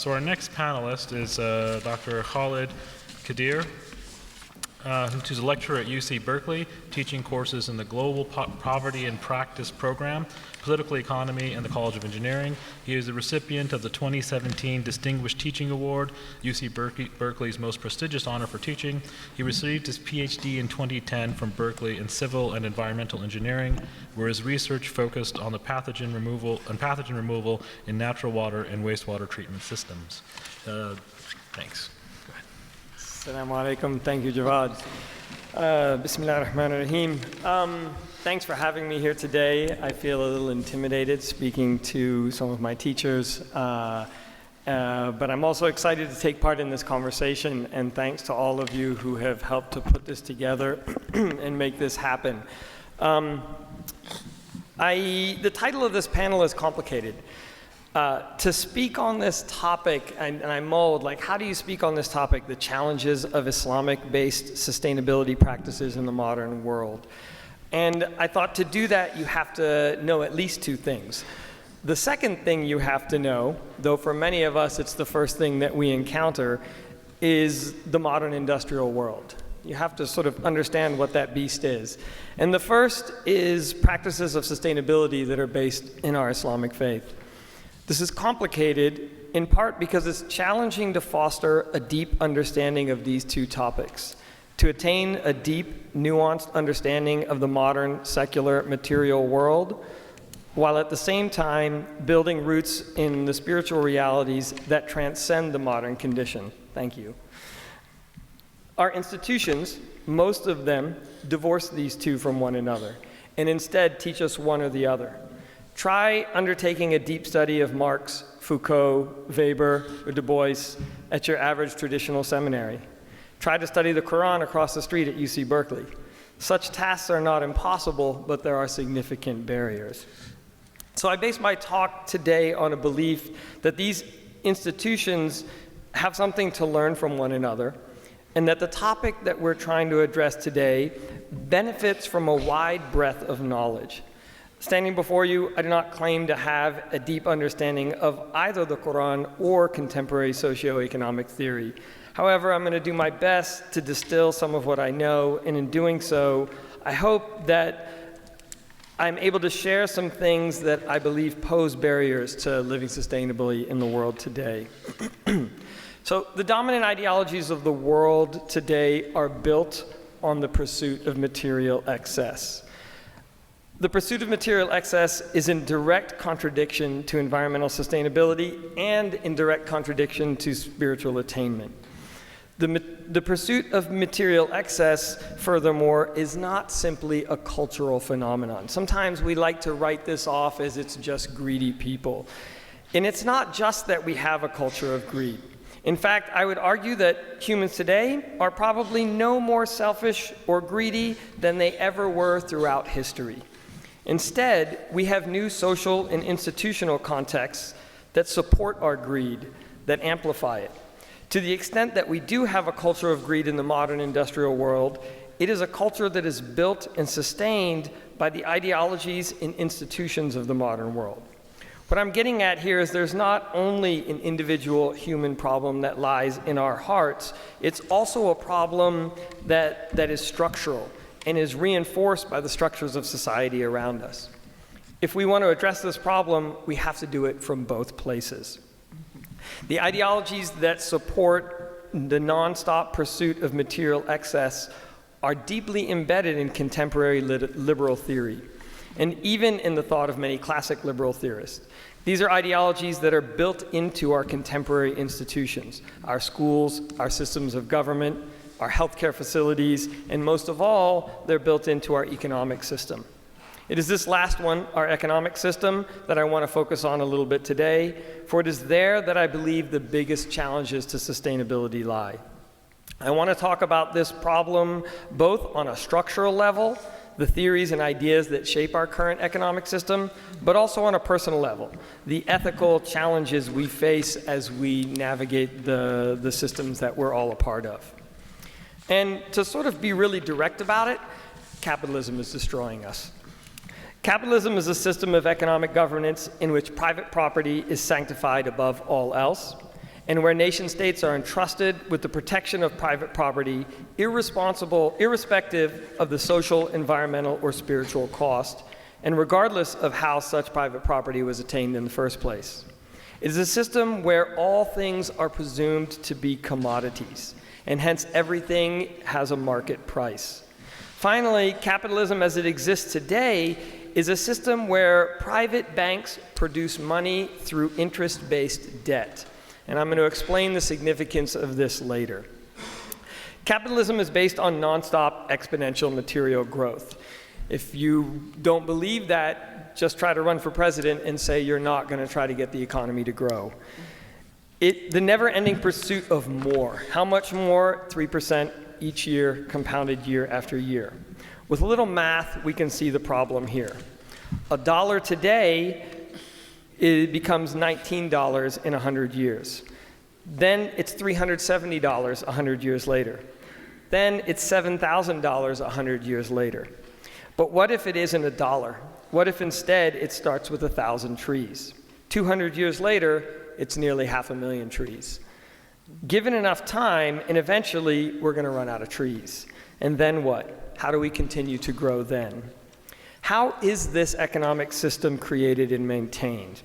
So our next panelist is Dr. Khalid Kadir, who's a lecturer at UC Berkeley, teaching courses in the Global Poverty and Practice Program, Political Economy, and the College of Engineering. He is the recipient of the 2017 Distinguished Teaching Award, UC Berkeley's most prestigious honor for teaching. He received his PhD in 2010 from Berkeley in Civil and Environmental Engineering, where his research focused on the pathogen removal in natural water and wastewater treatment systems. Thanks. Assalamu alaikum. Thank you, Jawad. Bismillah ar-Rahman ar-Rahim. Thanks for having me here today. I feel a little intimidated speaking to some of my teachers, but I'm also excited to take part in this conversation, and thanks to all of you who have helped to put this together and make this happen. The title of this panel is complicated. To speak on this topic, and I mulled, like, how do you speak on this topic, the challenges of Islamic-based sustainability practices in the modern world? And I thought to do that, you have to know at least two things. The second thing you have to know, though for many of us it's the first thing that we encounter, is the modern industrial world. You have to sort of understand what that beast is. And the first is practices of sustainability that are based in our Islamic faith. This is complicated in part because it's challenging to foster a deep understanding of these two topics, to attain a deep, nuanced understanding of the modern, secular, material world, while at the same time building roots in the spiritual realities that transcend the modern condition. Thank you. Our institutions, most of them, divorce these two from one another, and instead teach us one or the other. Try undertaking a deep study of Marx, Foucault, Weber, or Du Bois at your average traditional seminary. Try to study the Quran across the street at UC Berkeley. Such tasks are not impossible, but there are significant barriers. So I base my talk today on a belief that these institutions have something to learn from one another, and that the topic that we're trying to address today benefits from a wide breadth of knowledge. Standing before you, I do not claim to have a deep understanding of either the Quran or contemporary socioeconomic theory. However, I'm going to do my best to distill some of what I know, and in doing so, I hope that I'm able to share some things that I believe pose barriers to living sustainably in the world today. So the dominant ideologies of the world today are built on the pursuit of material excess. The pursuit of material excess is in direct contradiction to environmental sustainability and in direct contradiction to spiritual attainment. The pursuit of material excess, furthermore, is not simply a cultural phenomenon. Sometimes we like to write this off as it's just greedy people. And it's not just that we have a culture of greed. In fact, I would argue that humans today are probably no more selfish or greedy than they ever were throughout history. Instead, we have new social and institutional contexts that support our greed, that amplify it. To the extent that we do have a culture of greed in the modern industrial world, it is a culture that is built and sustained by the ideologies and institutions of the modern world. What I'm getting at here is there's not only an individual human problem that lies in our hearts, it's also a problem that is structural and is reinforced by the structures of society around us. If we want to address this problem, we have to do it from both places. The ideologies that support the nonstop pursuit of material excess are deeply embedded in contemporary liberal theory, and even in the thought of many classic liberal theorists. These are ideologies that are built into our contemporary institutions, our schools, our systems of government, our healthcare facilities, and most of all, they're built into our economic system. It is this last one, our economic system, that I want to focus on a little bit today, for it is there that I believe the biggest challenges to sustainability lie. I want to talk about this problem both on a structural level, the theories and ideas that shape our current economic system, but also on a personal level, the ethical challenges we face as we navigate the systems that we're all a part of. And to sort of be really direct about it, capitalism is destroying us. Capitalism is a system of economic governance in which private property is sanctified above all else, and where nation states are entrusted with the protection of private property, irrespective of the social, environmental, or spiritual cost, and regardless of how such private property was attained in the first place. It is a system where all things are presumed to be commodities, and hence everything has a market price. Finally, capitalism as it exists today is a system where private banks produce money through interest-based debt. And I'm going to explain the significance of this later. Capitalism is based on nonstop exponential material growth. If you don't believe that, just try to run for president and say you're not going to try to get the economy to grow. The never-ending pursuit of more. How much more? 3% each year, compounded year after year. With a little math, we can see the problem here. $1 today, it becomes $19 in 100 years. Then it's $370 100 years later. Then it's $7,000 100 years later. But what if it isn't $1? What if instead it starts with 1,000 trees? 200 years later, it's nearly 500,000 trees. Given enough time, and eventually we're going to run out of trees. And then what? How do we continue to grow then? How is this economic system created and maintained?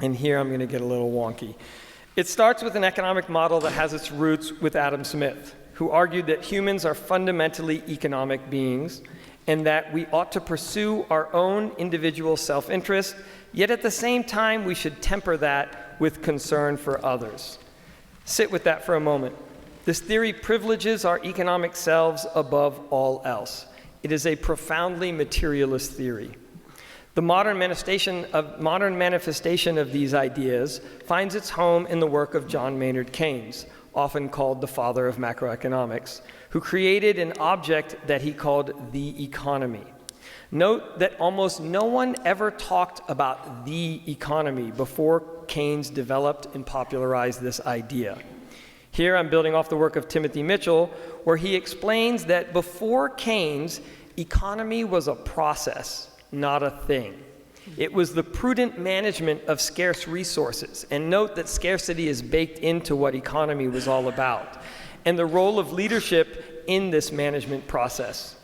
And here I'm going to get a little wonky. It starts with an economic model that has its roots with Adam Smith, who argued that humans are fundamentally economic beings and that we ought to pursue our own individual self-interest, yet at the same time we should temper that with concern for others. Sit with that for a moment. This theory privileges our economic selves above all else. It is a profoundly materialist theory. The modern manifestation of these ideas finds its home in the work of John Maynard Keynes, often called the father of macroeconomics, who created an object that he called the economy. Note that almost no one ever talked about the economy before Keynes developed and popularized this idea. Here I'm building off the work of Timothy Mitchell, where he explains that before Keynes, economy was a process, not a thing. It was the prudent management of scarce resources. And note that scarcity is baked into what economy was all about, and the role of leadership in this management process.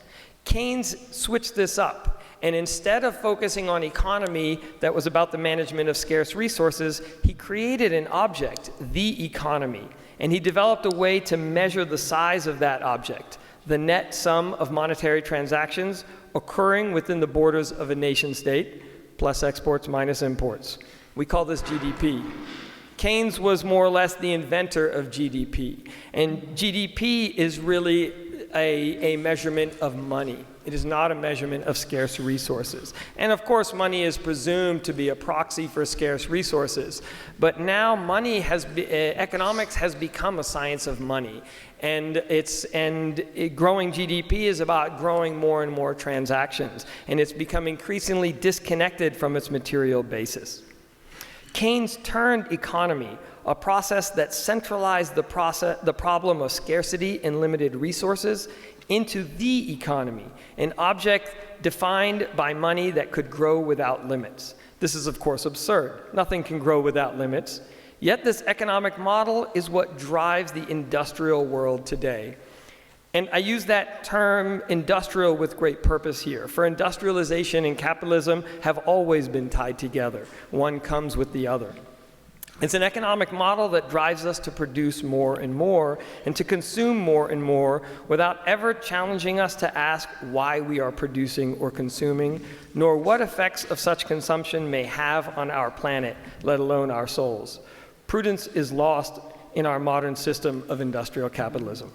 Keynes switched this up, and instead of focusing on economy that was about the management of scarce resources, he created an object, the economy, and he developed a way to measure the size of that object, the net sum of monetary transactions occurring within the borders of a nation state, plus exports minus imports. We call this GDP. Keynes was more or less the inventor of GDP, and GDP is really a measurement of money. It is not a measurement of scarce resources. And of course, money is presumed to be a proxy for scarce resources. But now economics has become a science of money. And growing GDP is about growing more and more transactions. And it's become increasingly disconnected from its material basis. Keynes turned economy, a process that centralized the problem of scarcity and limited resources, into the economy, an object defined by money that could grow without limits. This is, of course, absurd. Nothing can grow without limits. Yet this economic model is what drives the industrial world today. And I use that term industrial with great purpose here, for industrialization and capitalism have always been tied together. One comes with the other. It's an economic model that drives us to produce more and more and to consume more and more without ever challenging us to ask why we are producing or consuming, nor what effects of such consumption may have on our planet, let alone our souls. Prudence is lost in our modern system of industrial capitalism.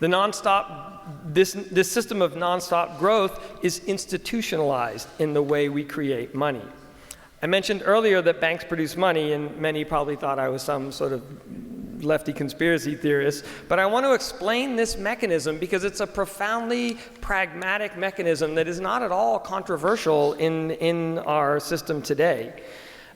This system of nonstop growth is institutionalized in the way we create money. I mentioned earlier that banks produce money, and many probably thought I was some sort of lefty conspiracy theorist, but I want to explain this mechanism because it's a profoundly pragmatic mechanism that is not at all controversial in our system today.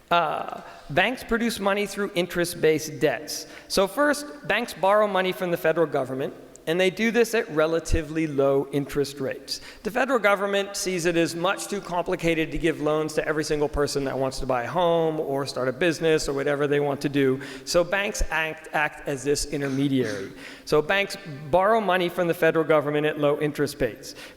Banks produce money through interest-based debts. So first, banks borrow money from the federal government, And they do this at relatively low interest rates. The federal government sees it as much too complicated to give loans to every single person that wants to buy a home or start a business or whatever they want to do. So banks act as this intermediary. So banks borrow money from the federal government at low interest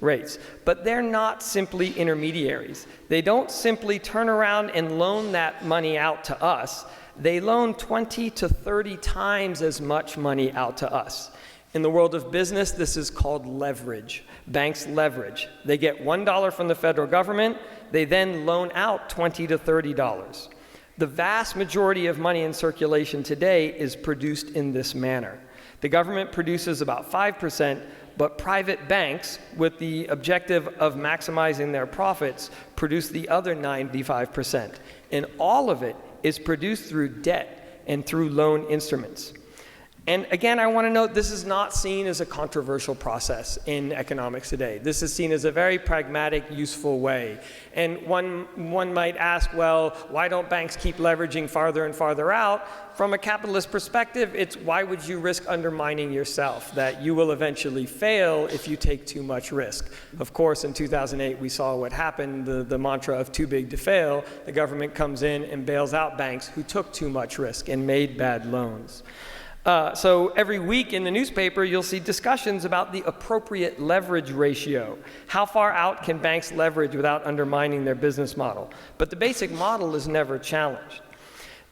rates. But they're not simply intermediaries. They don't simply turn around and loan that money out to us. They loan 20 to 30 times as much money out to us. In the world of business, this is called leverage. Banks leverage. They get $1 from the federal government. They then loan out $20 to $30. The vast majority of money in circulation today is produced in this manner. The government produces about 5%, but private banks, with the objective of maximizing their profits, produce the other 95%. And all of it is produced through debt and through loan instruments. And again, I want to note this is not seen as a controversial process in economics today. This is seen as a very pragmatic, useful way. And one might ask, well, why don't banks keep leveraging farther and farther out? From a capitalist perspective, it's why would you risk undermining yourself, that you will eventually fail if you take too much risk. Of course, in 2008, we saw what happened, the mantra of too big to fail. The government comes in and bails out banks who took too much risk and made bad loans. So every week in the newspaper, you'll see discussions about the appropriate leverage ratio. How far out can banks leverage without undermining their business model? But the basic model is never challenged.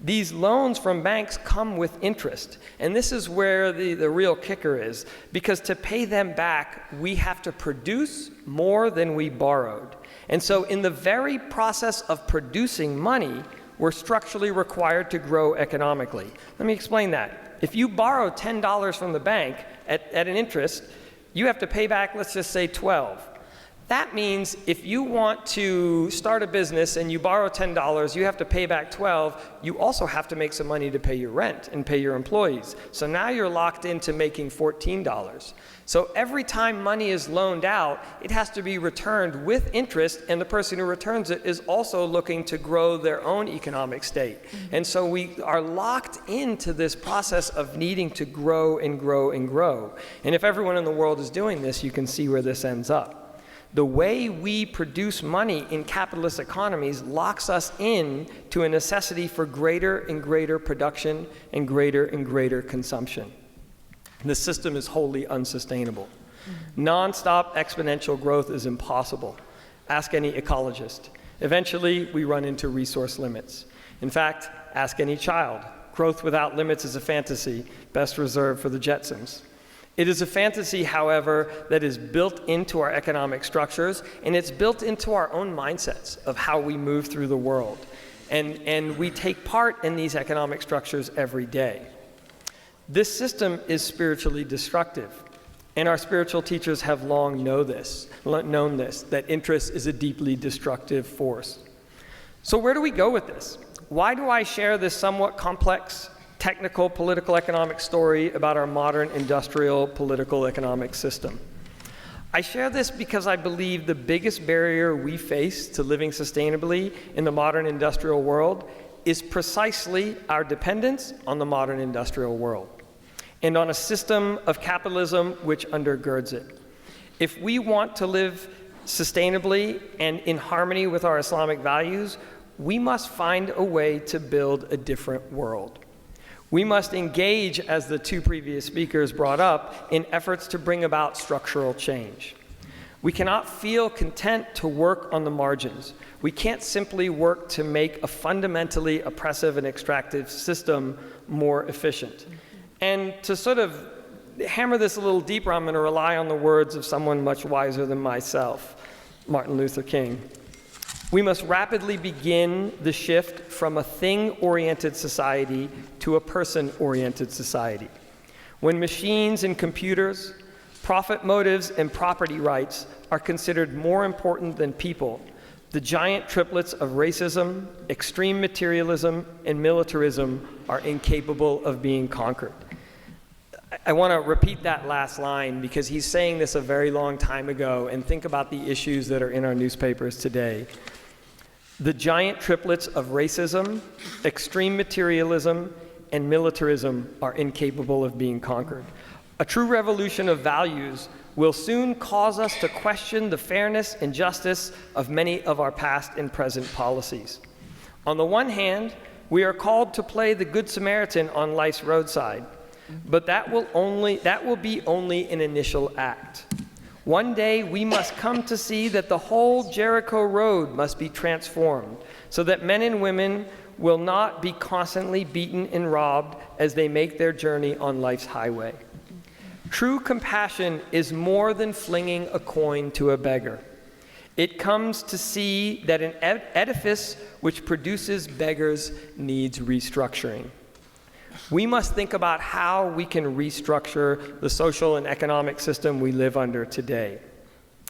These loans from banks come with interest, and this is where the real kicker is, because to pay them back, we have to produce more than we borrowed. And so in the very process of producing money, we're structurally required to grow economically. Let me explain that. If you borrow $10 from the bank at an interest, you have to pay back, let's just say, 12. That means if you want to start a business and you borrow $10, you have to pay back 12. You also have to make some money to pay your rent and pay your employees. So now you're locked into making $14. So every time money is loaned out, it has to be returned with interest, and the person who returns it is also looking to grow their own economic state. And so we are locked into this process of needing to grow and grow and grow. And if everyone in the world is doing this, you can see where this ends up. The way we produce money in capitalist economies locks us in to a necessity for greater and greater production and greater consumption. The system is wholly unsustainable. Non-stop exponential growth is impossible. Ask any ecologist. Eventually, we run into resource limits. In fact, ask any child. Growth without limits is a fantasy, best reserved for the Jetsons. It is a fantasy, however, that is built into our economic structures, and it's built into our own mindsets of how we move through the world. And we take part in these economic structures every day. This system is spiritually destructive, and our spiritual teachers have long known this, that interest is a deeply destructive force. So where do we go with this? Why do I share this somewhat complex, technical, political, economic story about our modern industrial, political, economic system? I share this because I believe the biggest barrier we face to living sustainably in the modern industrial world is precisely our dependence on the modern industrial world and on a system of capitalism which undergirds it. If we want to live sustainably and in harmony with our Islamic values, we must find a way to build a different world. We must engage, as the two previous speakers brought up, in efforts to bring about structural change. We cannot feel content to work on the margins. We can't simply work to make a fundamentally oppressive and extractive system more efficient. And to sort of hammer this a little deeper, I'm going to rely on the words of someone much wiser than myself, Martin Luther King. We must rapidly begin the shift from a thing-oriented society to a person-oriented society. When machines and computers, profit motives, and property rights are considered more important than people, the giant triplets of racism, extreme materialism, and militarism are incapable of being conquered. I want to repeat that last line because he's saying this a very long time ago, and think about the issues that are in our newspapers today. The giant triplets of racism, extreme materialism, and militarism are incapable of being conquered. A true revolution of values will soon cause us to question the fairness and justice of many of our past and present policies. On the one hand, we are called to play the Good Samaritan on life's roadside, but that will be only an initial act. One day, we must come to see that the whole Jericho road must be transformed so that men and women will not be constantly beaten and robbed as they make their journey on life's highway. True compassion is more than flinging a coin to a beggar. It comes to see that an edifice which produces beggars needs restructuring. We must think about how we can restructure the social and economic system we live under today.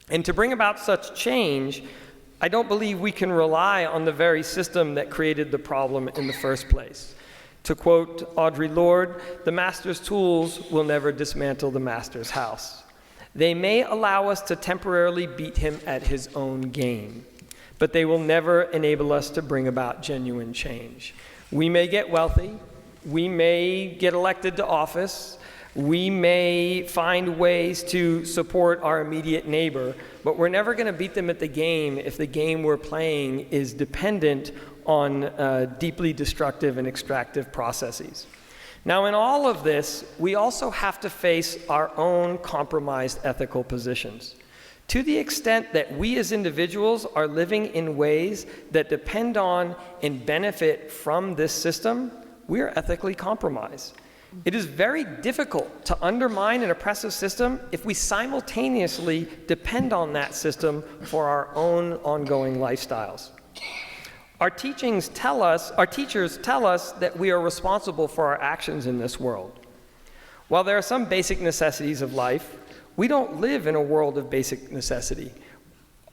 And to bring about such change, I don't believe we can rely on the very system that created the problem in the first place. To quote Audre Lorde, "The master's tools will never dismantle the master's house. They may allow us to temporarily beat him at his own game, but they will never enable us to bring about genuine change. We may get wealthy, we may get elected to office, we may find ways to support our immediate neighbor, but we're never going to beat them at the game if the game we're playing is dependent on deeply destructive and extractive processes." Now, in all of this, we also have to face our own compromised ethical positions. To the extent that we as individuals are living in ways that depend on and benefit from this system, we are ethically compromised. It is very difficult to undermine an oppressive system if we simultaneously depend on that system for our own ongoing lifestyles. Our teachers tell us that we are responsible for our actions in this world. While there are some basic necessities of life, we don't live in a world of basic necessity.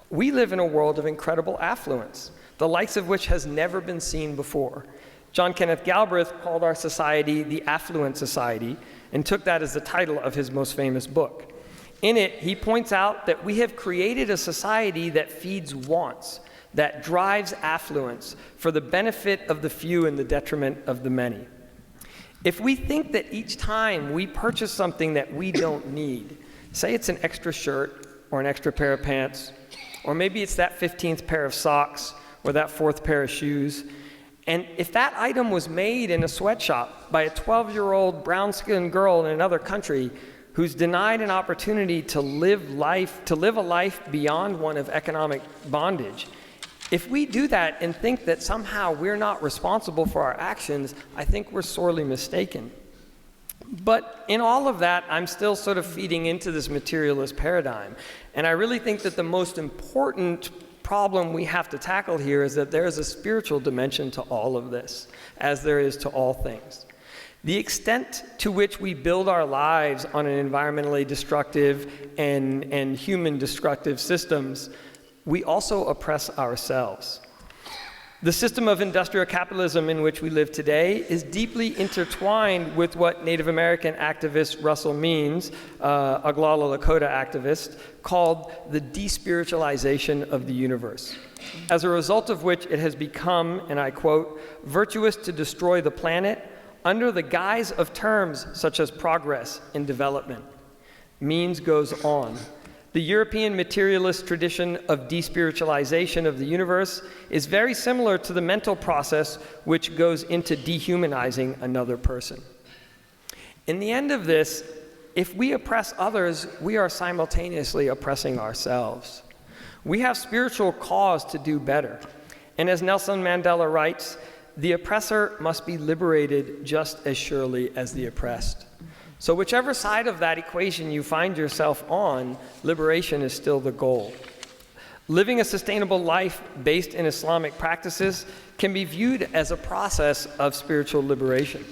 We live in a world of incredible affluence, the likes of which has never been seen before. John Kenneth Galbraith called our society the Affluent Society and took that as the title of his most famous book. In it, he points out that we have created a society that feeds wants, that drives affluence for the benefit of the few and the detriment of the many. If we think that each time we purchase something that we don't need, say it's an extra shirt or an extra pair of pants, or maybe it's that 15th pair of socks or that 4th pair of shoes, and if that item was made in a sweatshop by a 12-year-old brown-skinned girl in another country who's denied an opportunity to live a life beyond one of economic bondage, if we do that and think that somehow we're not responsible for our actions, I think we're sorely mistaken. But in all of that, I'm still sort of feeding into this materialist paradigm. And I really think that the most important problem we have to tackle here is that there is a spiritual dimension to all of this, as there is to all things. The extent to which we build our lives on an environmentally destructive and human destructive systems, we also oppress ourselves. The system of industrial capitalism in which we live today is deeply intertwined with what Native American activist Russell Means, Oglala Lakota activist, called the despiritualization of the universe, as a result of which it has become, and I quote, "virtuous to destroy the planet under the guise of terms such as progress and development." Means goes on. The European materialist tradition of despiritualization of the universe is very similar to the mental process which goes into dehumanizing another person. In the end of this, if we oppress others, we are simultaneously oppressing ourselves. We have spiritual cause to do better. And as Nelson Mandela writes, the oppressor must be liberated just as surely as the oppressed. So whichever side of that equation you find yourself on, liberation is still the goal. Living a sustainable life based in Islamic practices can be viewed as a process of spiritual liberation.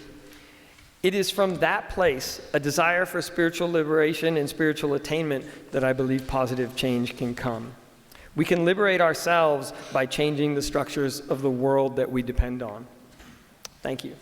It is from that place, a desire for spiritual liberation and spiritual attainment, that I believe positive change can come. We can liberate ourselves by changing the structures of the world that we depend on. Thank you.